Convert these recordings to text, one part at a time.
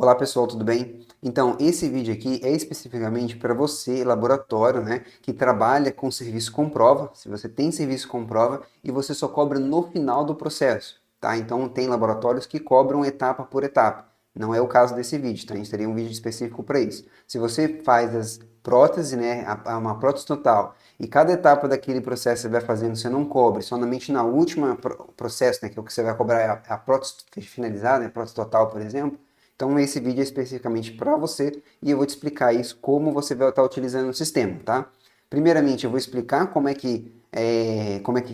Olá pessoal, tudo bem? Então, esse vídeo aqui é especificamente para você, laboratório, né, que trabalha com serviço com prova, se você tem serviço com prova e você só cobra no final do processo, tá? Então, tem laboratórios que cobram etapa por etapa. Não é o caso desse vídeo, tá? A gente teria um vídeo específico para isso. Se você faz as próteses, né, uma prótese total, e cada etapa daquele processo você vai fazendo, você não cobre, somente na última processo, né, que é o que você vai cobrar é a prótese finalizada, né, a prótese total, por exemplo. Então, esse vídeo é especificamente para você e eu vou te explicar isso, como você vai estar utilizando o sistema, tá? Primeiramente, eu vou explicar como é que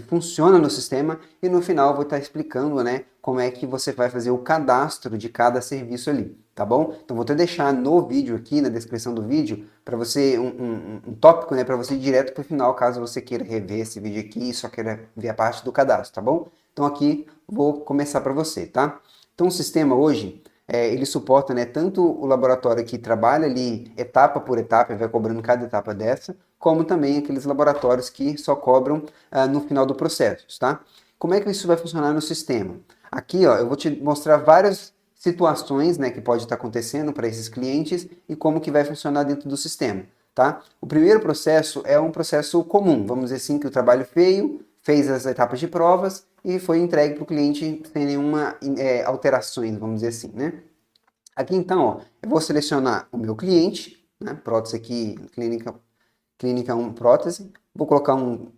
funciona no sistema e no final eu vou estar explicando, né, como é que você vai fazer o cadastro de cada serviço ali, tá bom? Então, vou até deixar no vídeo aqui, na descrição do vídeo, para você um tópico, né, para você ir direto para o final, caso você queira rever esse vídeo aqui e só queira ver a parte do cadastro, tá bom? Então, aqui vou começar para você, tá? Então, o sistema hoje ele suporta, né, tanto o laboratório que trabalha ali etapa por etapa, vai cobrando cada etapa dessa, como também aqueles laboratórios que só cobram no final do processo, tá? Como é que isso vai funcionar no sistema? Aqui, ó, eu vou te mostrar várias situações, né, que pode estar acontecendo para esses clientes e como que vai funcionar dentro do sistema, tá? O primeiro processo é um processo comum, vamos dizer assim, que o trabalho feio, fez as etapas de provas e foi entregue para o cliente sem nenhuma alterações, vamos dizer assim, né? Aqui então, ó, eu vou selecionar o meu cliente, né? Prótese aqui, clínica 1 prótese, vou colocar um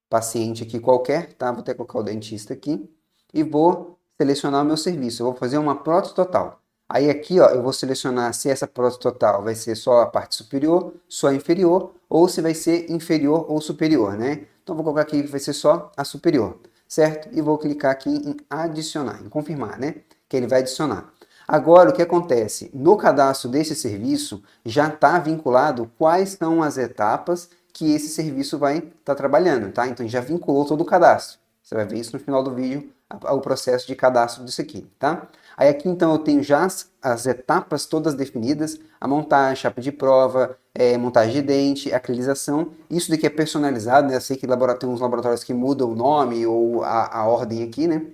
paciente aqui qualquer, tá? Vou até colocar o dentista aqui e vou selecionar o meu serviço. Eu vou fazer uma prótese total. Aí aqui, ó, eu vou selecionar se essa prótese total vai ser só a parte superior, só a inferior, ou se vai ser inferior ou superior, né? Então vou colocar aqui que vai ser só a superior, certo? E vou clicar aqui em adicionar, em confirmar, né? Que ele vai adicionar. Agora, o que acontece? No cadastro desse serviço, já está vinculado quais são as etapas que esse serviço vai estar trabalhando, tá? Então, já vinculou todo o cadastro. Você vai ver isso no final do vídeo, o processo de cadastro disso aqui, tá? Aí aqui, então, eu tenho já as etapas todas definidas, a montagem, chapa de prova, montagem de dente, acrilização. Isso daqui é personalizado, né? Eu sei que tem uns laboratórios que mudam o nome ou a ordem aqui, né?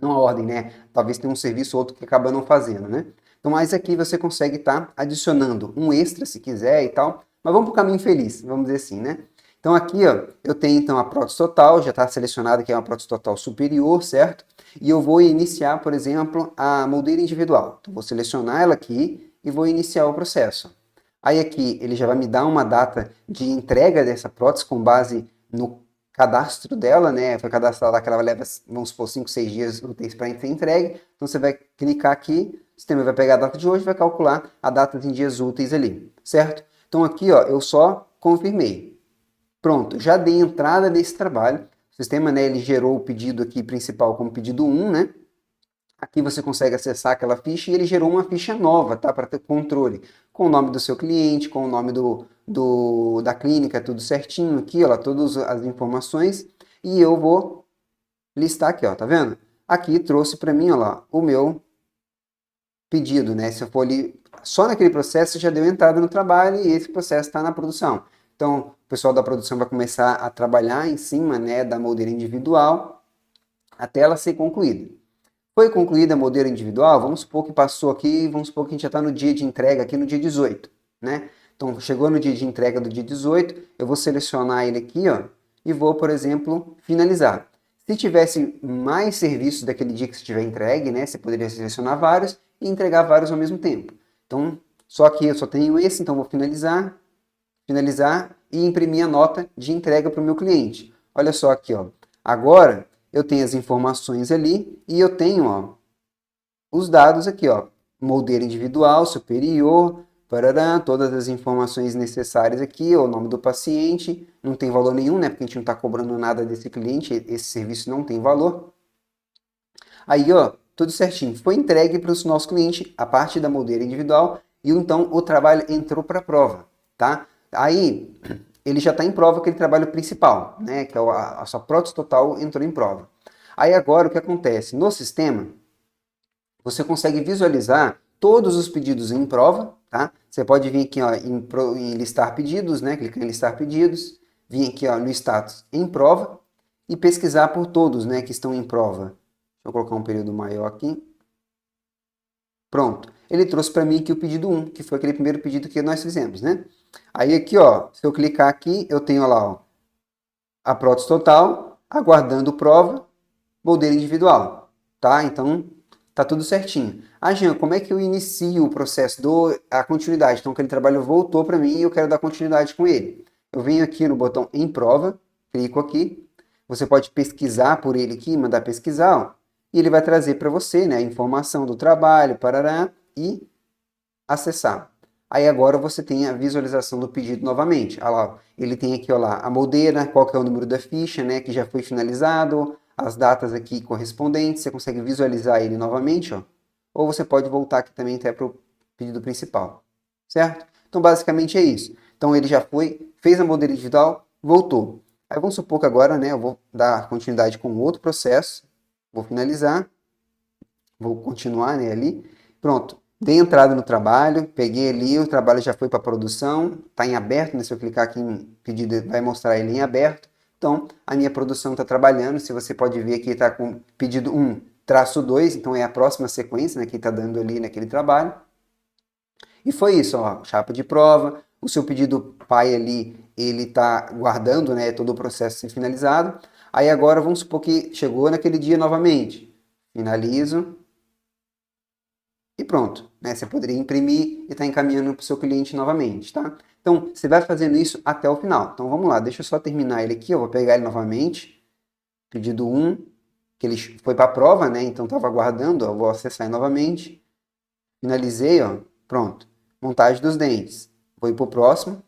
Não a ordem, né? Talvez tenha um serviço ou outro que acaba não fazendo, né? Então, mas aqui você consegue estar adicionando um extra se quiser e tal. Mas vamos para o caminho feliz, vamos dizer assim, né? Então aqui, ó, eu tenho então a prótese total, já está selecionado que é uma prótese total superior, certo? E eu vou iniciar, por exemplo, a moldeira individual. Então, vou selecionar ela aqui e vou iniciar o processo. Aí aqui ele já vai me dar uma data de entrega dessa prótese com base no cadastro dela, né? Foi cadastrada que ela leva, vamos supor, 5, 6 dias úteis para ser entregue. Então você vai clicar aqui, o sistema vai pegar a data de hoje e vai calcular a data em dias úteis ali, certo? Então aqui, ó, eu só confirmei. Pronto, já dei entrada nesse trabalho. O sistema, né, ele gerou o pedido aqui principal como pedido 1, né? Aqui você consegue acessar aquela ficha e ele gerou uma ficha nova, tá? Para ter controle. Com o nome do seu cliente, com o nome da clínica, tudo certinho aqui, ó, todas as informações. E eu vou listar aqui, ó, tá vendo? Aqui trouxe para mim, ó lá, o meu pedido, né? Se eu for ali, só naquele processo já deu entrada no trabalho e esse processo está na produção. Então, o pessoal da produção vai começar a trabalhar em cima, né, da moldeira individual até ela ser concluída. Foi concluída a modelo individual, vamos supor que passou aqui, vamos supor que a gente já está no dia de entrega aqui no dia 18, né? Então, chegou no dia de entrega do dia 18, eu vou selecionar ele aqui, ó, e vou, por exemplo, finalizar. Se tivesse mais serviços daquele dia que você tiver entregue, né, você poderia selecionar vários e entregar vários ao mesmo tempo. Então, só que eu só tenho esse, então vou finalizar e imprimir a nota de entrega para o meu cliente. Olha só aqui, ó. Agora eu tenho as informações ali e eu tenho, ó, os dados aqui, ó, moldeira individual, superior, parará, todas as informações necessárias aqui, ó, o nome do paciente, não tem valor nenhum, né, porque a gente não está cobrando nada desse cliente, esse serviço não tem valor. Aí, ó, tudo certinho, foi entregue para o nosso cliente a parte da moldeira individual e então o trabalho entrou para a prova, tá? Aí ele já está em prova aquele trabalho principal, né, que é a sua prótese total entrou em prova. Aí agora o que acontece? No sistema, você consegue visualizar todos os pedidos em prova, tá? Você pode vir aqui ó, em listar pedidos, né? Clicar em listar pedidos, vir aqui ó, no status em prova e pesquisar por todos, né, que estão em prova. Deixa eu colocar um período maior aqui. Pronto. Ele trouxe para mim aqui o pedido 1, que foi aquele primeiro pedido que nós fizemos, né? Aí aqui, ó, se eu clicar aqui, eu tenho lá, ó, a prótese total, aguardando prova, modelo individual, tá? Então, tá tudo certinho. Ah, Jean, como é que eu inicio o processo, a continuidade? Então, aquele trabalho voltou para mim e eu quero dar continuidade com ele. Eu venho aqui no botão em prova, clico aqui, você pode pesquisar por ele aqui, mandar pesquisar, ó, e ele vai trazer para você, né, a informação do trabalho, parará, e acessar. Aí agora você tem a visualização do pedido novamente. Olha lá, ele tem aqui, ó lá, a moldeira, qual que é o número da ficha, né, que já foi finalizado, as datas aqui correspondentes, você consegue visualizar ele novamente, ó. Ou você pode voltar aqui também até para o pedido principal, certo? Então basicamente é isso. Então ele já foi, fez a moldeira individual, voltou. Aí vamos supor que agora, né, eu vou dar continuidade com outro processo, vou finalizar, vou continuar, né, ali, pronto. Dei entrada no trabalho, peguei ali, o trabalho já foi para produção, está em aberto, né? Se eu clicar aqui em pedido, vai mostrar ele em aberto. Então, a minha produção está trabalhando, se você pode ver aqui, está com pedido 1, traço 2, então é a próxima sequência, né, que está dando ali naquele trabalho. E foi isso, ó, chapa de prova, o seu pedido pai ali, ele está guardando, né, todo o processo ser finalizado. Aí agora, vamos supor que chegou naquele dia novamente. Finalizo. E pronto, né? Você poderia imprimir e estar encaminhando para o seu cliente novamente, tá? Então, você vai fazendo isso até o final. Então, vamos lá, deixa eu só terminar ele aqui, eu vou pegar ele novamente, pedido 1, que ele foi para a prova, né? Então, estava aguardando, ó, eu vou acessar ele novamente, finalizei, ó, pronto. Montagem dos dentes. Vou ir para o próximo.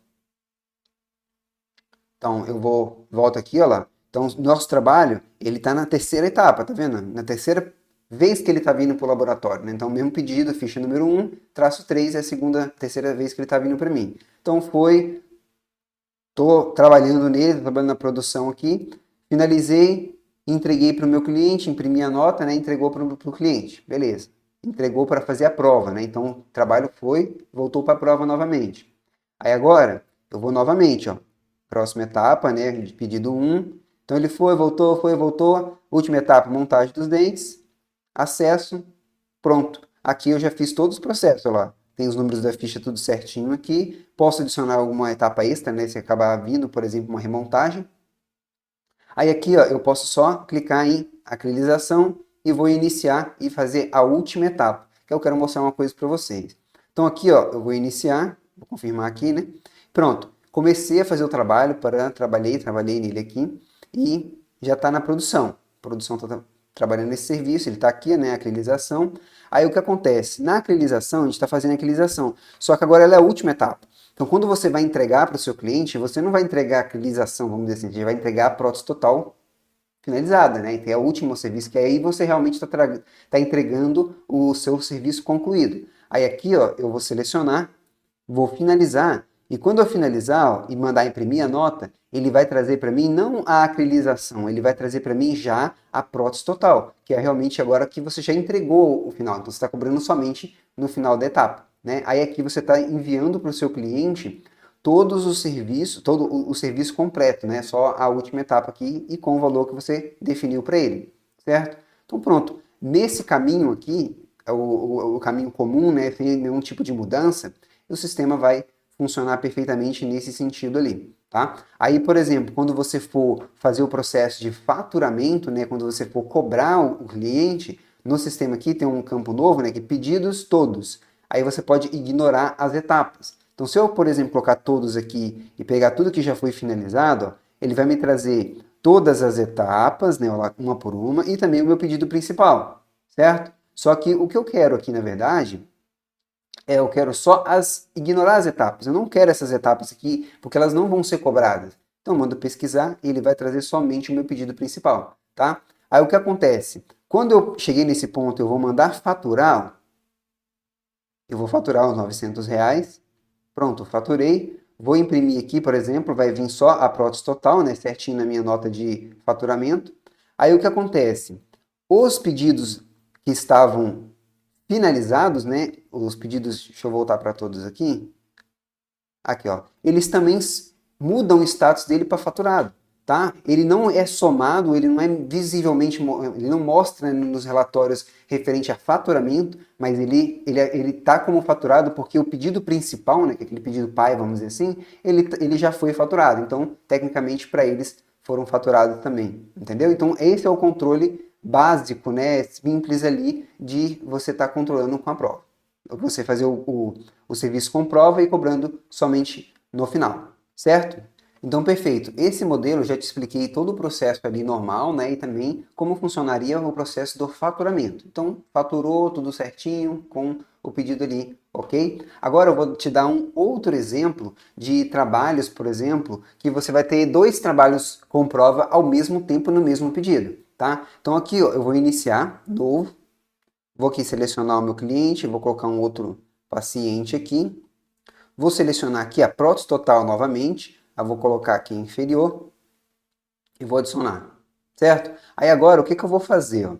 Então, volto aqui, ó lá. Então, nosso trabalho, ele está na terceira etapa, tá vendo? Na terceira vez que ele está vindo para o laboratório, né? Então, mesmo pedido, ficha número 1, traço 3 é a terceira vez que ele está vindo para mim. Então, estou trabalhando nele, trabalhando na produção aqui, finalizei, entreguei para o meu cliente, imprimi a nota, né? Entregou para o cliente, beleza. Entregou para fazer a prova, né? Então, o trabalho voltou para a prova novamente. Aí agora, eu vou novamente, ó. Próxima etapa, né? De pedido 1. Então, ele foi, voltou. Última etapa, montagem dos dentes. Acesso, pronto. Aqui eu já fiz todos os processos, ó lá. Tem os números da ficha tudo certinho aqui. Posso adicionar alguma etapa extra, né? Se acabar vindo, por exemplo, uma remontagem. Aí aqui, ó, eu posso só clicar em acrilização e vou iniciar e fazer a última etapa, que eu quero mostrar uma coisa para vocês. Então aqui, ó, eu vou iniciar, vou confirmar aqui, né? Pronto, comecei a fazer o trabalho, trabalhei nele aqui e já está na produção. A produção está trabalhando nesse serviço, ele está aqui, né, a acrilização. Aí o que acontece? Na acrilização, a gente está fazendo a acrilização, só que agora ela é a última etapa. Então, quando você vai entregar para o seu cliente, você não vai entregar a acrilização, vamos dizer assim, você vai entregar a prótese total finalizada, né? Então, é o último serviço, que aí você realmente está entregando o seu serviço concluído. Aí aqui, ó, eu vou selecionar, vou finalizar, e quando eu finalizar, ó, e mandar imprimir a nota, ele vai trazer para mim não a acrilização, ele vai trazer para mim já a prótese total, que é realmente agora que você já entregou o final, então você está cobrando somente no final da etapa. Né? Aí aqui você está enviando para o seu cliente todos os serviços, todo o serviço completo, né? Só a última etapa aqui e com o valor que você definiu para ele, certo? Então pronto, nesse caminho aqui, o caminho comum, né? Sem nenhum tipo de mudança, o sistema vai funcionar perfeitamente nesse sentido ali, tá? Aí, por exemplo, quando você for fazer o processo de faturamento, né? Quando você for cobrar o cliente, no sistema aqui tem um campo novo, né? Que é pedidos todos. Aí você pode ignorar as etapas. Então, se eu, por exemplo, colocar todos aqui e pegar tudo que já foi finalizado, ó, ele vai me trazer todas as etapas, né, uma por uma, e também o meu pedido principal, certo? Só que o que eu quero aqui, na verdade, eu quero só ignorar as etapas. Eu não quero essas etapas aqui, porque elas não vão ser cobradas. Então, eu mando pesquisar e ele vai trazer somente o meu pedido principal, tá? Aí, o que acontece? Quando eu cheguei nesse ponto, eu vou mandar faturar, eu vou faturar os R$ 900, pronto, faturei, vou imprimir aqui, por exemplo, vai vir só a prótese total, né, certinho na minha nota de faturamento. Aí o que acontece? Os pedidos que estavam finalizados, né, os pedidos, deixa eu voltar para todos aqui, ó, eles também mudam o status dele para faturado, tá? Ele não é somado, ele não é visivelmente, ele não mostra nos relatórios referente a faturamento, mas ele tá como faturado porque o pedido principal, né, que é aquele pedido pai, vamos dizer assim, ele já foi faturado. Então, tecnicamente, para eles foram faturados também, entendeu? Então, esse é o controle básico, né, simples ali de você estar controlando com a prova. Você fazer o serviço com prova e cobrando somente no final, certo? Então, perfeito. Esse modelo, já te expliquei todo o processo ali normal, né? E também como funcionaria o processo do faturamento. Então, faturou tudo certinho com o pedido ali, ok? Agora eu vou te dar um outro exemplo de trabalhos, por exemplo, que você vai ter dois trabalhos com prova ao mesmo tempo no mesmo pedido, tá? Então aqui, ó, eu vou iniciar novo, vou aqui selecionar o meu cliente, vou colocar um outro paciente aqui, vou selecionar aqui a prótese total novamente, eu vou colocar aqui inferior e vou adicionar, certo? Aí agora o que eu vou fazer? Ó?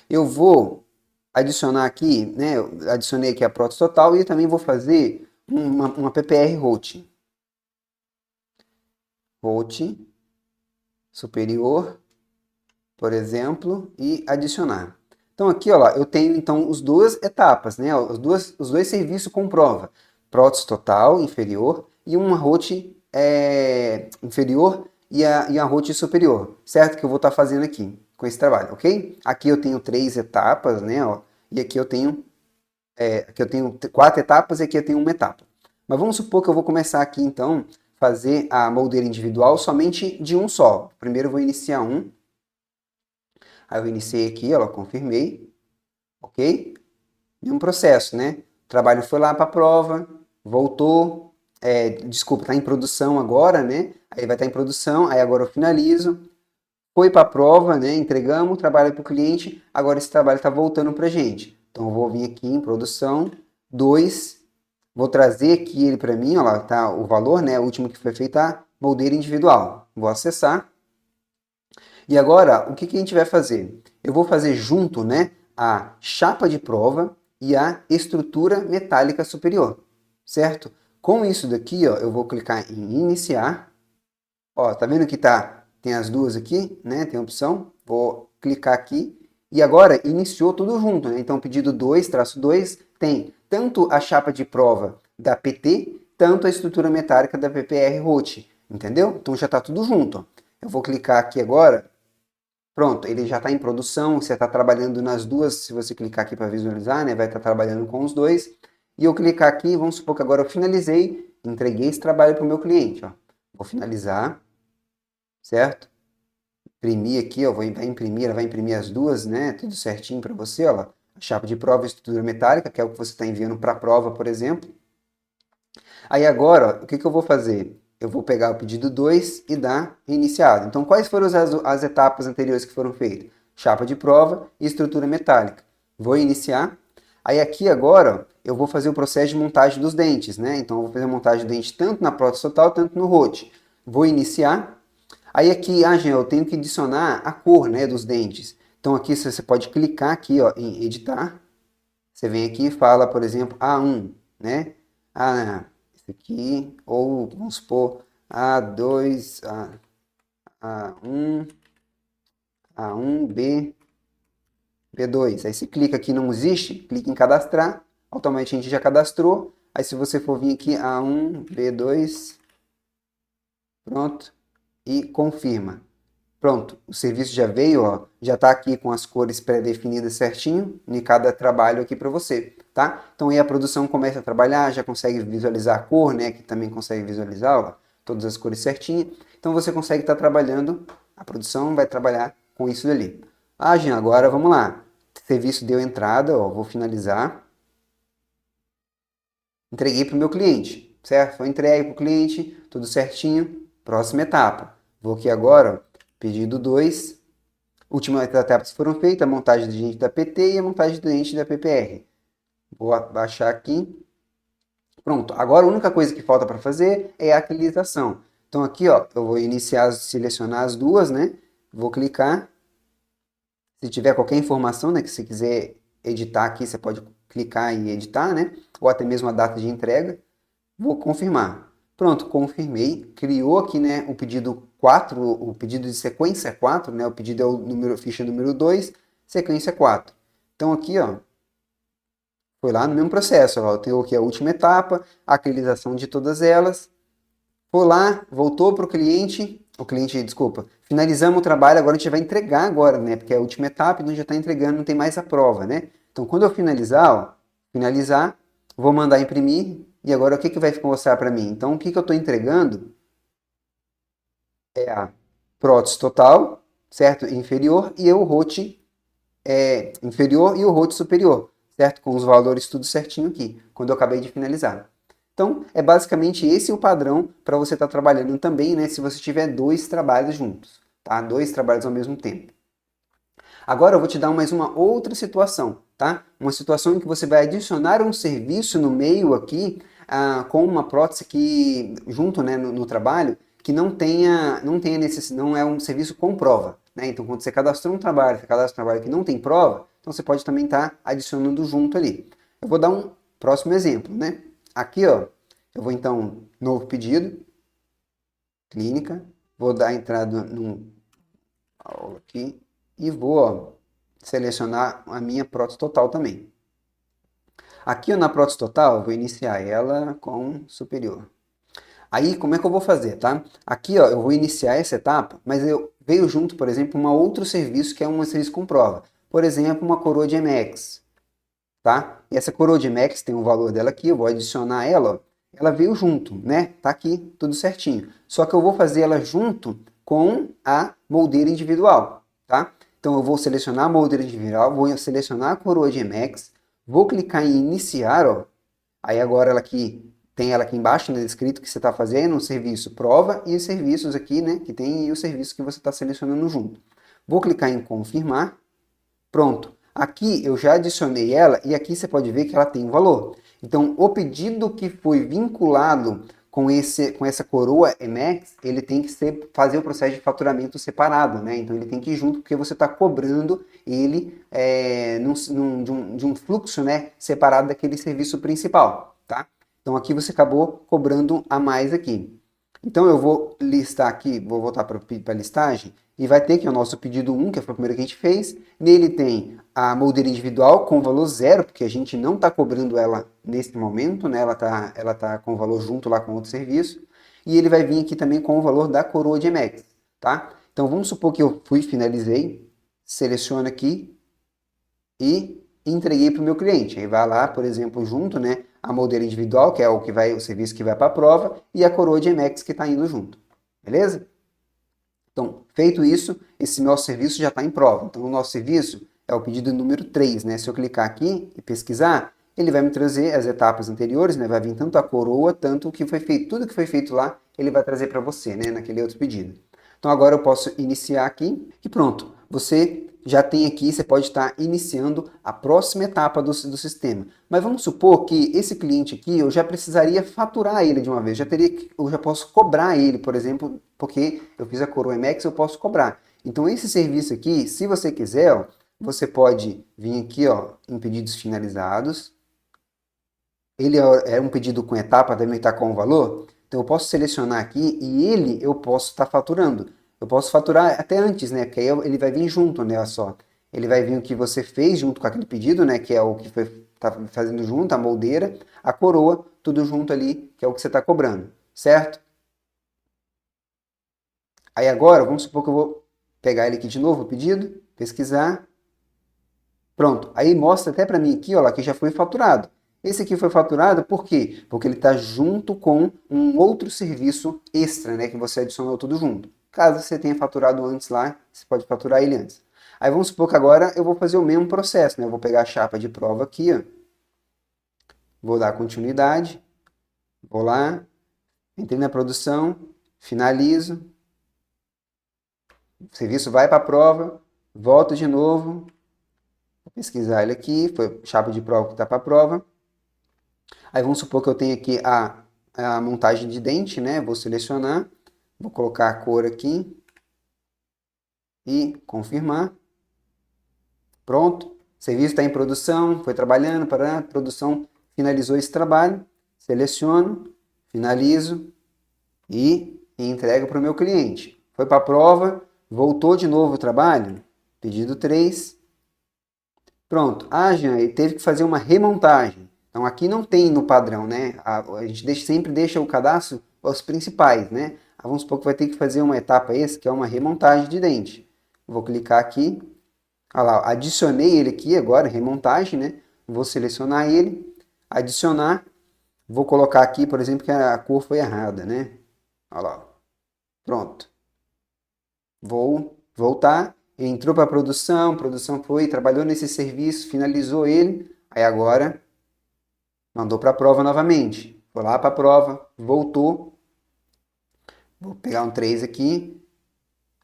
Eu vou adicionar aqui, né? Eu adicionei aqui a prótese total e também vou fazer uma PPR root. Root superior, por exemplo, e adicionar. Então aqui, ó, eu tenho então as duas etapas, né? Os dois serviços com prova. Prótese total inferior e uma rote inferior e a rote superior, certo? Que eu vou estar fazendo aqui com esse trabalho, ok? Aqui eu tenho três etapas, né? Ó, e aqui eu tenho quatro etapas e aqui eu tenho uma etapa. Mas vamos supor que eu vou começar aqui então fazer a moldeira individual somente de um só. Primeiro eu vou iniciar um. Aí eu iniciei aqui, ó, confirmei, ok? Mesmo processo, né? O trabalho foi lá para a prova, voltou, desculpa, está em produção agora, né? Aí vai estar em produção, aí agora eu finalizo, foi para a prova, né? Entregamos o trabalho para o cliente, agora esse trabalho está voltando para a gente. Então eu vou vir aqui em produção, 2, vou trazer aqui ele para mim, ó lá, tá o valor, né? O último que foi feito, a moldeira individual. Vou acessar. E agora, o que a gente vai fazer? Eu vou fazer junto, né, a chapa de prova e a estrutura metálica superior, certo? Com isso daqui, ó, eu vou clicar em iniciar. Ó, tá vendo que tem as duas aqui, né? Tem a opção. Vou clicar aqui e agora iniciou tudo junto, né? Então, pedido 2-2 tem tanto a chapa de prova da PT, tanto a estrutura metálica da PPR Rote, entendeu? Então já está tudo junto. Ó. Eu vou clicar aqui agora. Pronto, ele já está em produção, você está trabalhando nas duas, se você clicar aqui para visualizar, né, vai estar trabalhando com os dois. E eu clicar aqui, vamos supor que agora eu finalizei, entreguei esse trabalho para o meu cliente. Ó. Vou finalizar, certo? Imprimir aqui, ó, vai imprimir, ela vai imprimir as duas, né, tudo certinho para você, ó, a chapa de prova e estrutura metálica, que é o que você está enviando para a prova, por exemplo. Aí agora, ó, o que eu vou fazer? Eu vou pegar o pedido 2 e dar iniciado. Então, quais foram as etapas anteriores que foram feitas? Chapa de prova e estrutura metálica. Vou iniciar. Aí aqui agora, eu vou fazer o processo de montagem dos dentes, né? Então, eu vou fazer a montagem do dente tanto na prótese total, tanto no rote. Vou iniciar. Aí aqui, Jean, eu tenho que adicionar a cor, né, dos dentes. Então, aqui você pode clicar aqui, ó, em editar. Você vem aqui e fala, por exemplo, A1, né? Esse aqui, ou vamos supor A2, A1, A1, B2. Aí você clica aqui, não existe, clica em cadastrar, automaticamente a gente já cadastrou. Aí se você for vir aqui A1, B2, pronto, e confirma. Pronto, o serviço já veio, ó, já está aqui com as cores pré-definidas certinho em cada trabalho aqui para você, tá? Então aí a produção começa a trabalhar, já consegue visualizar a cor, né? Que também consegue visualizar, ó, todas as cores certinho. Então você consegue estar trabalhando, a produção vai trabalhar com isso dali. Ah, Jean, agora vamos lá. O serviço deu entrada, ó, vou finalizar. Entreguei para o meu cliente, certo? Foi entregue para o cliente, tudo certinho. Próxima etapa. Vou aqui agora, ó, pedido 2. Últimas etapas foram feitas, a montagem do dente da PT e a montagem do dente da PPR. Vou baixar aqui. Pronto, agora a única coisa que falta para fazer é a aquilização. Então aqui, ó, eu vou iniciar, selecionar as duas, né? Vou clicar. Se tiver qualquer informação, né, que você quiser editar aqui, você pode clicar e editar, né? Ou até mesmo a data de entrega. Vou confirmar. Pronto, confirmei. Criou aqui, né, o pedido 4, o pedido de sequência 4, né? O pedido é o número, ficha número 2, sequência 4. Então aqui, ó, foi lá no mesmo processo, ó, eu tenho aqui a última etapa, a aquilização de todas elas, foi lá, voltou para o cliente, desculpa, finalizamos o trabalho, agora a gente vai entregar agora, né? Porque é a última etapa, então já está entregando, não tem mais a prova, né? Então quando eu finalizar, ó, finalizar, vou mandar imprimir, e agora o que vai mostrar para mim? Então o que eu estou entregando é a prótese total, certo? Inferior, e o rote inferior e o rote superior, certo? Com os valores tudo certinho aqui, quando eu acabei de finalizar. Então, é basicamente esse o padrão para você estar trabalhando também, né? Se você tiver dois trabalhos juntos, tá? Dois trabalhos ao mesmo tempo. Agora eu vou te dar mais uma outra situação, tá? Uma situação em que você vai adicionar um serviço no meio aqui, com uma prótese que, junto, né, no trabalho, que não tenha necessidade, não é um serviço com prova, né? Então, quando você cadastrou um trabalho, você cadastra um trabalho que não tem prova, então você pode também estar adicionando junto ali. Eu vou dar um próximo exemplo, né? Aqui, ó, eu vou então, novo pedido, clínica, vou dar entrada no aula aqui e vou, ó, selecionar a minha prótese total também. Aqui, ó, na prótese total, eu vou iniciar ela com superior. Aí, como é que eu vou fazer, tá? Aqui, ó, eu vou iniciar essa etapa, mas eu veio junto, por exemplo, um outro serviço que é um serviço com prova. Por exemplo, uma coroa de MX, tá? E essa coroa de MX tem o valor dela aqui, eu vou adicionar ela, ó. Ela veio junto, né? Tá aqui, tudo certinho. Só que eu vou fazer ela junto com a moldeira individual, tá? Então eu vou selecionar a moldeira individual, vou selecionar a coroa de MX, vou clicar em iniciar, ó. Aí agora ela aqui tem ela aqui embaixo, né, escrito que você está fazendo, um serviço prova e os serviços aqui, né, que tem e o serviço que você está selecionando junto. Vou clicar em confirmar. Pronto. Aqui eu já adicionei ela e aqui você pode ver que ela tem um valor. Então, o pedido que foi vinculado com essa coroa Emax, ele tem que fazer o processo de faturamento separado, né? Então, ele tem que ir junto porque você está cobrando ele de um fluxo, né, separado daquele serviço principal, tá? Então, aqui você acabou cobrando a mais aqui. Então, eu vou listar aqui, vou voltar para a listagem, e vai ter que o nosso pedido 1, que foi o primeiro que a gente fez. Nele tem a moldeira individual com valor zero, porque a gente não está cobrando ela nesse momento, né? Ela tá com o valor junto lá com outro serviço. E ele vai vir aqui também com o valor da coroa de Emax, tá? Então vamos supor que eu finalizei, seleciono aqui e entreguei para o meu cliente. Aí vai lá, por exemplo, junto, né? A moldeira individual, que é o serviço que vai para a prova, e a coroa de Emax que está indo junto. Beleza? Então, feito isso, esse nosso serviço já está em prova. Então, o nosso serviço é o pedido número 3, né? Se eu clicar aqui e pesquisar, ele vai me trazer as etapas anteriores, né? Vai vir tanto a coroa, tanto o que foi feito, tudo que foi feito lá, ele vai trazer para você, né? Naquele outro pedido. Então, agora eu posso iniciar aqui e pronto. Você já tem aqui, você pode estar iniciando a próxima etapa do sistema. Mas vamos supor que esse cliente aqui, eu já precisaria faturar ele de uma vez. Eu já posso cobrar ele, por exemplo, porque eu fiz a coroa MX, eu posso cobrar. Então esse serviço aqui, se você quiser, ó, você pode vir aqui, ó, em pedidos finalizados. Ele é um pedido com etapa, também está com o valor. Então eu posso selecionar aqui e ele eu posso estar faturando. Eu posso faturar até antes, né? Porque aí ele vai vir junto, né? Olha só. Ele vai vir o que você fez junto com aquele pedido, né? Que é o que tá fazendo junto, a moldeira, a coroa, tudo junto ali, que é o que você está cobrando, certo? Aí agora, vamos supor que eu vou pegar ele aqui de novo, o pedido, pesquisar. Pronto. Aí mostra até para mim aqui, ó, lá, que já foi faturado. Esse aqui foi faturado por quê? Porque ele está junto com um outro serviço extra, né? Que você adicionou tudo junto. Caso você tenha faturado antes lá, você pode faturar ele antes. Aí vamos supor que agora eu vou fazer o mesmo processo, né? Eu vou pegar a chapa de prova aqui, ó. Vou dar continuidade. Vou lá. Entrei na produção. Finalizo. O serviço vai para a prova. Volto de novo. Vou pesquisar ele aqui. Foi chapa de prova que está para a prova. Aí vamos supor que eu tenho aqui a montagem de dente, né? Vou selecionar, vou colocar a cor aqui e confirmar. Pronto, o serviço está em produção, foi trabalhando, para a produção finalizou esse trabalho. Seleciono, finalizo e entrego para o meu cliente. foi para a prova, voltou de novo o trabalho, pedido 3. Pronto. Ah, Jean, ele teve que fazer uma remontagem. Então aqui não tem no padrão, né? A gente sempre deixa o cadastro os principais, né? Vamos supor que vai ter que fazer uma etapa esse, que é uma remontagem de dente. Vou clicar aqui. Olha lá, adicionei ele aqui agora, remontagem, né? Vou selecionar ele, adicionar. Vou colocar aqui, por exemplo, que a cor foi errada, né? Olha lá. Pronto. Vou voltar. Entrou para a produção foi, trabalhou nesse serviço, finalizou ele. Aí agora mandou para a prova novamente. Foi lá para a prova, voltou. Vou pegar um 3 aqui.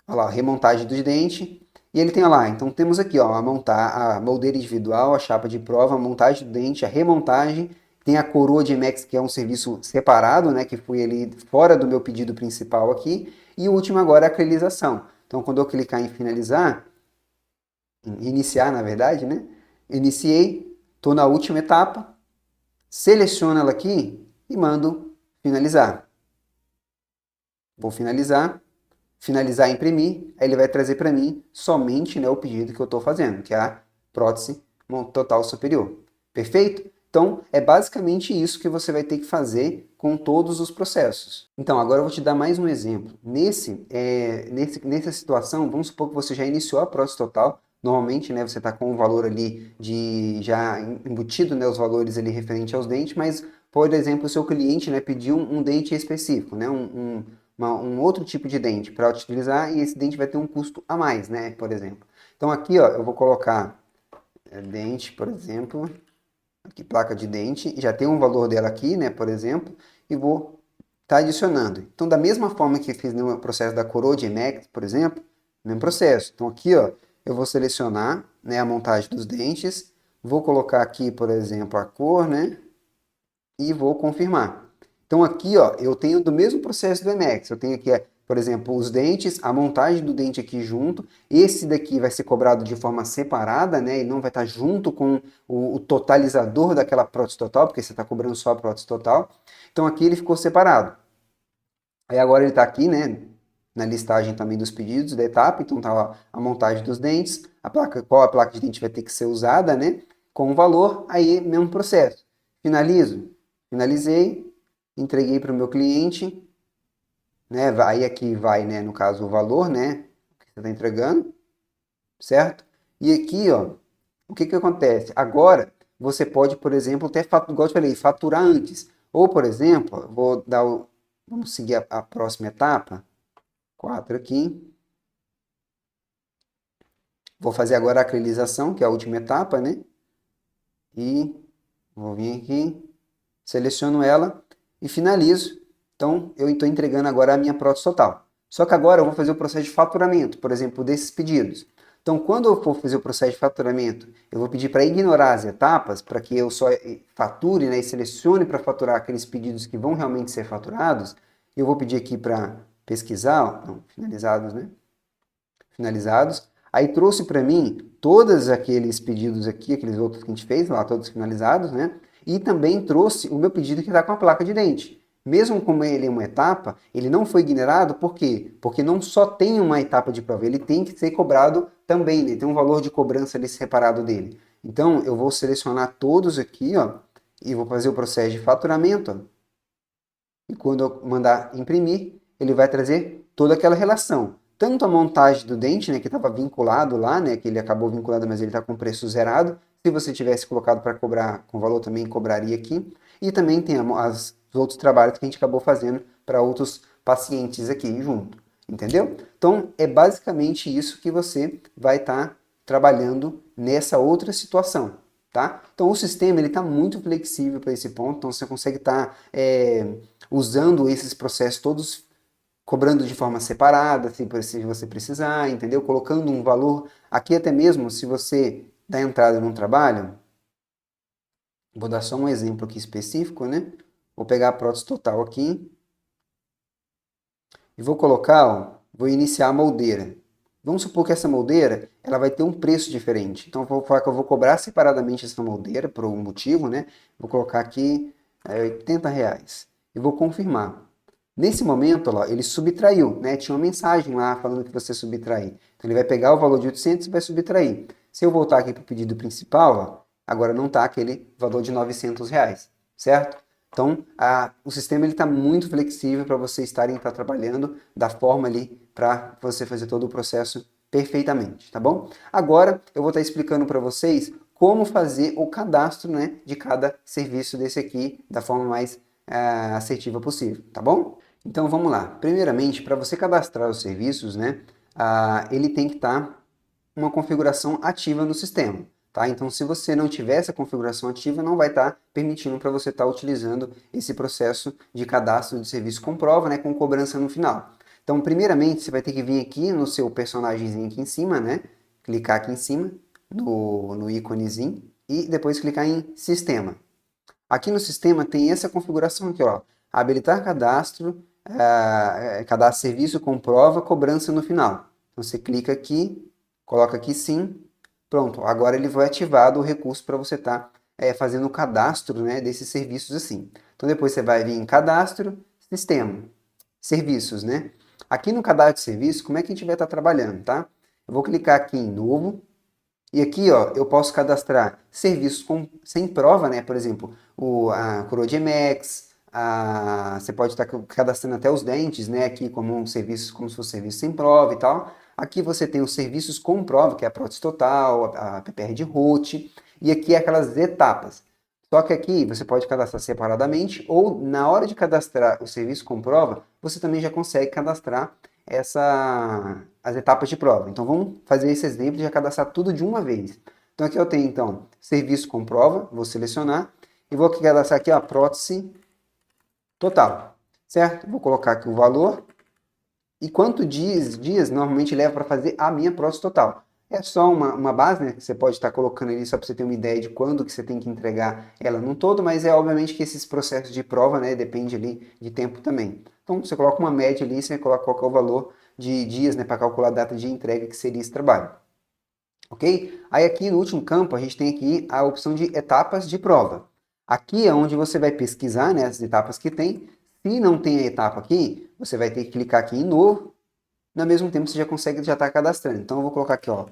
Olha lá, remontagem dos dentes. E ele tem, olha lá, então temos aqui, ó, a moldeira individual, a chapa de prova, a montagem do dente, a remontagem. Tem a coroa de IMEX, que é um serviço separado, né, que foi ali fora do meu pedido principal aqui. E o último agora é a acrylização. Então, quando eu clicar em finalizar, em iniciar, na verdade, né? Iniciei, estou na última etapa, seleciono ela aqui e mando finalizar. Vou finalizar, finalizar e imprimir, aí ele vai trazer para mim somente, né, o pedido que eu estou fazendo, que é a prótese total superior. Perfeito? Então, é basicamente isso que você vai ter que fazer com todos os processos. Então, agora eu vou te dar mais um exemplo. Nessa situação, vamos supor que você já iniciou a prótese total. Normalmente, né, você está com o valor ali já embutido, né, os valores ali referente aos dentes, mas, por exemplo, o seu cliente, né, pediu um dente específico, né, um outro tipo de dente para utilizar e esse dente vai ter um custo a mais, né, por exemplo. Então aqui, ó, eu vou colocar dente, por exemplo, aqui placa de dente, já tem um valor dela aqui, né, por exemplo, e vou estar adicionando. Então da mesma forma que fiz no processo da coroa de IMEX, por exemplo, mesmo processo. Então aqui, ó, eu vou selecionar, né, a montagem dos dentes, vou colocar aqui, por exemplo, a cor, né, e vou confirmar. Então aqui, ó, eu tenho do mesmo processo do Emacs. Eu tenho aqui, por exemplo, os dentes, a montagem do dente aqui junto. Esse daqui vai ser cobrado de forma separada, né? E não vai estar junto com o totalizador daquela prótese total, porque você está cobrando só a prótese total. Então aqui ele ficou separado. Aí agora ele está aqui, né? Na listagem também dos pedidos da etapa. Então tá a montagem dos dentes, qual a placa de dente vai ter que ser usada, né? Com o valor, aí mesmo processo. Finalizo. Finalizei, entreguei para o meu cliente, né? Aí aqui vai, né, no caso, o valor, né, que você está entregando, certo? E aqui, ó, o que que acontece? Agora, você pode, por exemplo, até, igual eu te falei, faturar antes. Ou, por exemplo, vamos seguir a próxima etapa, 4 aqui. Vou fazer agora a acrylização, que é a última etapa, né? E vou vir aqui, seleciono ela e finalizo. Então, eu estou entregando agora a minha prótese total. Só que agora eu vou fazer o processo de faturamento, por exemplo, desses pedidos. Então, quando eu for fazer o processo de faturamento, eu vou pedir para ignorar as etapas, para que eu só fature, né, e selecione para faturar aqueles pedidos que vão realmente ser faturados. Eu vou pedir aqui para pesquisar, ó, não, finalizados, né? Finalizados. Aí trouxe para mim todos aqueles pedidos aqui, aqueles outros que a gente fez, lá todos finalizados, né? E também trouxe o meu pedido que está com a placa de dente. Mesmo como ele é uma etapa, ele não foi ignorado, por quê? Porque não só tem uma etapa de prova, ele tem que ser cobrado também, né? Tem um valor de cobrança ali separado dele. Então, eu vou selecionar todos aqui, ó, e vou fazer o processo de faturamento, ó. E quando eu mandar imprimir, ele vai trazer toda aquela relação. Tanto a montagem do dente, né, que estava vinculado lá, né, que ele acabou vinculado, mas ele está com preço zerado. Se você tivesse colocado para cobrar com valor, também cobraria aqui. E também tem os outros trabalhos que a gente acabou fazendo para outros pacientes aqui junto. Entendeu? Então, é basicamente isso que você vai estar trabalhando nessa outra situação. Tá? Então o sistema está muito flexível para esse ponto, então você consegue estar usando esses processos todos, cobrando de forma separada, se você precisar, entendeu? Colocando um valor, aqui até mesmo se você dá entrada num trabalho, vou dar só um exemplo aqui específico, né? Vou pegar a prótese total aqui e vou colocar, ó, vou iniciar a moldeira. Vamos supor que essa moldeira, ela vai ter um preço diferente. Então, vou falar que eu vou cobrar separadamente essa moldeira, por um motivo, né? Vou colocar aqui R$ 80 e vou confirmar. Nesse momento, ó, ele subtraiu, né? Tinha uma mensagem lá falando que você subtrair. Então, ele vai pegar o valor de 800 e vai subtrair. Se eu voltar aqui para o pedido principal, ó, agora não está aquele valor de R$ 900, certo? Então, o sistema está muito flexível para você estar trabalhando da forma ali para você fazer todo o processo perfeitamente, tá bom? Agora, eu vou estar explicando para vocês como fazer o cadastro, né, de cada serviço desse aqui da forma mais assertiva possível, tá bom? Então, vamos lá. Primeiramente, para você cadastrar os serviços, né, ele tem que estar uma configuração ativa no sistema. Tá? Então, se você não tiver essa configuração ativa, não vai estar permitindo para você estar utilizando esse processo de cadastro de serviço com prova, né, com cobrança no final. Então, primeiramente, você vai ter que vir aqui no seu personagemzinho aqui em cima, né, clicar aqui em cima, no íconezinho, e depois clicar em Sistema. Aqui no sistema tem essa configuração aqui, ó, habilitar cadastro, cadastro serviço com prova, cobrança no final. Então, você clica aqui, coloca aqui sim, pronto, agora ele vai ativar o recurso para você estar fazendo o cadastro, né, desses serviços assim. Então depois você vai vir em cadastro, sistema, serviços, né? Aqui no cadastro de serviço, como é que a gente vai estar trabalhando, tá? Eu vou clicar aqui em novo, e aqui, ó, eu posso cadastrar serviços sem prova, né? Por exemplo, a coroa de Emex, você pode estar cadastrando até os dentes, né? Aqui como um serviço, como se fosse serviço sem prova e tal. Aqui você tem os serviços com prova, que é a prótese total, a PPR de root, e aqui é aquelas etapas. Só que aqui você pode cadastrar separadamente ou na hora de cadastrar o serviço com prova, você também já consegue cadastrar as etapas de prova. Então vamos fazer esse exemplo de já cadastrar tudo de uma vez. Então aqui eu tenho então serviço com prova, vou selecionar e vou cadastrar aqui a prótese total, certo? Vou colocar aqui o valor e quantos dias normalmente leva para fazer a minha prótese total. É só uma base, né, que você pode estar colocando ali só para você ter uma ideia de quando que você tem que entregar ela num todo, mas é obviamente que esses processos de prova, né, depende ali de tempo também. Então você coloca uma média ali, você coloca qual que é o valor de dias, né, para calcular a data de entrega que seria esse trabalho. Ok? Aí aqui no último campo a gente tem aqui a opção de etapas de prova. Aqui é onde você vai pesquisar, né, as etapas que tem. Se não tem a etapa aqui, você vai ter que clicar aqui em novo. No mesmo tempo você já consegue já estar cadastrando. Então eu vou colocar aqui, ó,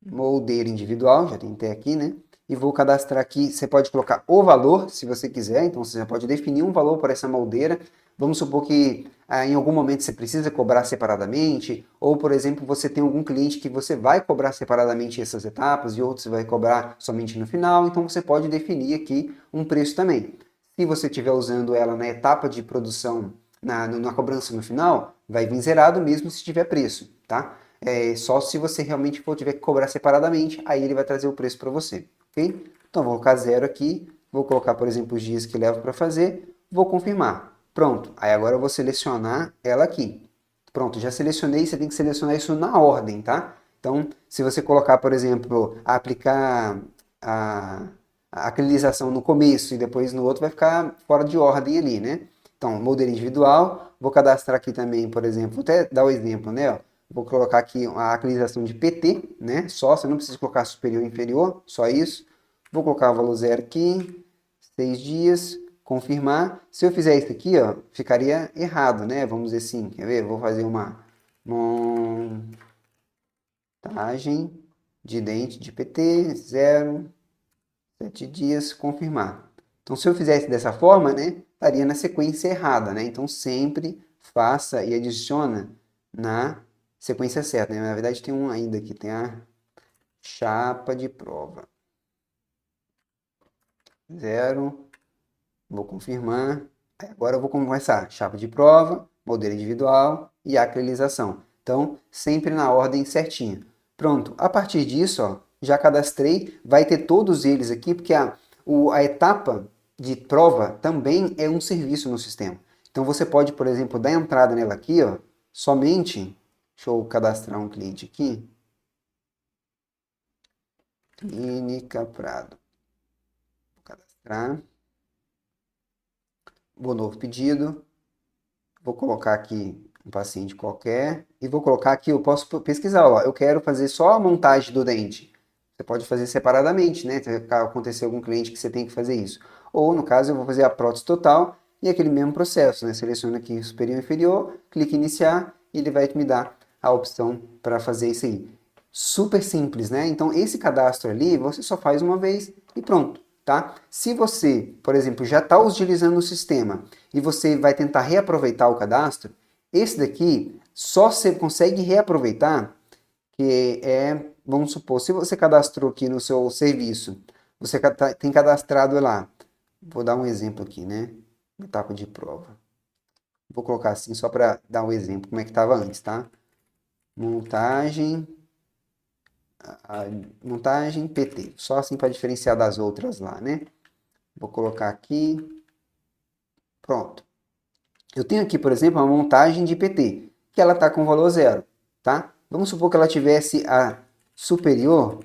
moldeira individual, já tem até aqui, né? E vou cadastrar aqui, você pode colocar o valor, se você quiser, então você já pode definir um valor para essa moldeira. Vamos supor que em algum momento você precisa cobrar separadamente, ou, por exemplo, você tem algum cliente que você vai cobrar separadamente essas etapas e outros você vai cobrar somente no final, então você pode definir aqui um preço também. Se você estiver usando ela na etapa de produção, na cobrança no final, vai vir zerado mesmo se tiver preço, tá? Só se você realmente tiver que cobrar separadamente, aí ele vai trazer o preço para você, ok? Então vou colocar 0 aqui, vou colocar, por exemplo, os dias que leva para fazer, vou confirmar. Pronto, aí agora eu vou selecionar ela aqui. Pronto, já selecionei, você tem que selecionar isso na ordem, tá? Então, se você colocar, por exemplo, aplicar a acrylização no começo e depois no outro, vai ficar fora de ordem ali, né? Então, modelo individual, vou cadastrar aqui também, por exemplo, vou até dar o exemplo, né? Ó, vou colocar aqui a acrylização de PT, né? Só, você não precisa colocar superior e inferior, só isso. Vou colocar o valor 0 aqui, 6 dias, confirmar. Se eu fizer isso aqui, ó, ficaria errado, né? Vamos dizer assim, quer ver? Vou fazer uma montagem de dente de PT, 0, 7 dias, confirmar. Então, se eu fizesse dessa forma, né, estaria na sequência errada, né? Então, sempre faça e adiciona na sequência certa, né? Na verdade, tem um ainda aqui, tem a chapa de prova. 0, vou confirmar. Agora eu vou começar chapa de prova, modelo individual e acrylização. Então, sempre na ordem certinha. Pronto, a partir disso, ó, já cadastrei, vai ter todos eles aqui, porque a etapa de prova também é um serviço no sistema. Então você pode, por exemplo, dar entrada nela aqui, ó, somente, deixa eu cadastrar um cliente aqui, Clínica Prado, vou cadastrar, vou novo pedido, vou colocar aqui um paciente qualquer e vou colocar aqui, eu posso pesquisar, ó, eu quero fazer só a montagem do dente. Você pode fazer separadamente, né? Se acontecer algum cliente que você tem que fazer isso. Ou, no caso, eu vou fazer a prótese total e aquele mesmo processo, né? Seleciona aqui superior e inferior, clique em iniciar e ele vai me dar a opção para fazer isso aí. Super simples, né? Então esse cadastro ali você só faz uma vez e pronto, tá? Se você, por exemplo, já está utilizando o sistema e você vai tentar reaproveitar o cadastro, esse daqui só você consegue reaproveitar, que é, vamos supor, se você cadastrou aqui no seu serviço, você tem cadastrado lá, vou dar um exemplo aqui, né? Etapa de prova. Vou colocar assim só para dar um exemplo como é que estava antes, tá? Montagem, montagem PT, só assim para diferenciar das outras lá, né? Vou colocar aqui, pronto. Eu tenho aqui, por exemplo, uma montagem de PT, que ela está com valor zero, tá? Vamos supor que ela tivesse a superior.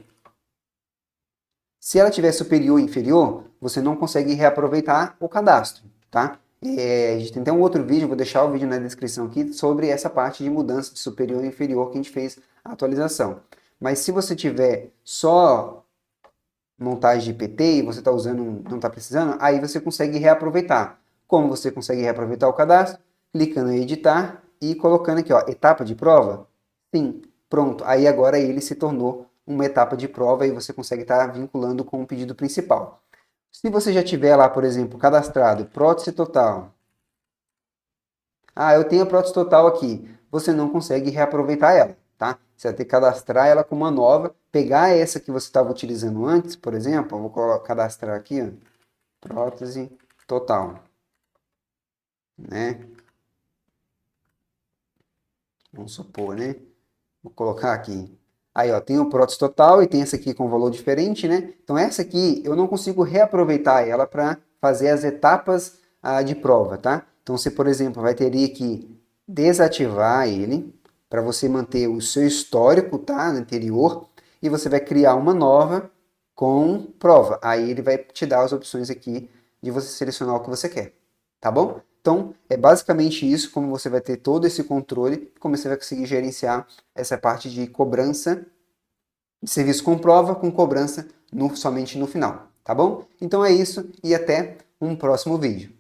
Se ela tiver superior ou inferior, você não consegue reaproveitar o cadastro, tá? A gente tem até um outro vídeo, vou deixar o vídeo na descrição aqui, sobre essa parte de mudança de superior e inferior que a gente fez a atualização. Mas se você tiver só montagem de PT e você está usando, não está precisando, aí você consegue reaproveitar. Como você consegue reaproveitar o cadastro? Clicando em editar e colocando aqui, ó, etapa de prova? Sim, pronto. Aí agora ele se tornou uma etapa de prova e você consegue estar vinculando com o pedido principal. Se você já tiver lá, por exemplo, cadastrado prótese total. Ah, eu tenho a prótese total aqui. Você não consegue reaproveitar ela, tá? Você vai ter que cadastrar ela com uma nova, pegar essa que você estava utilizando antes, por exemplo, eu vou cadastrar aqui, ó, prótese total, né? Vamos supor, né? Vou colocar aqui. Aí, ó, tem o prótese total e tem essa aqui com valor diferente, né? Então, essa aqui eu não consigo reaproveitar ela para fazer as etapas de prova, tá? Então, você, por exemplo, vai ter que desativar ele para você manter o seu histórico, tá? No anterior, e você vai criar uma nova com prova. Aí ele vai te dar as opções aqui de você selecionar o que você quer, tá bom? Então, é basicamente isso, como você vai ter todo esse controle, como você vai conseguir gerenciar essa parte de cobrança de serviço com prova, com cobrança somente no final, tá bom? Então é isso e até um próximo vídeo.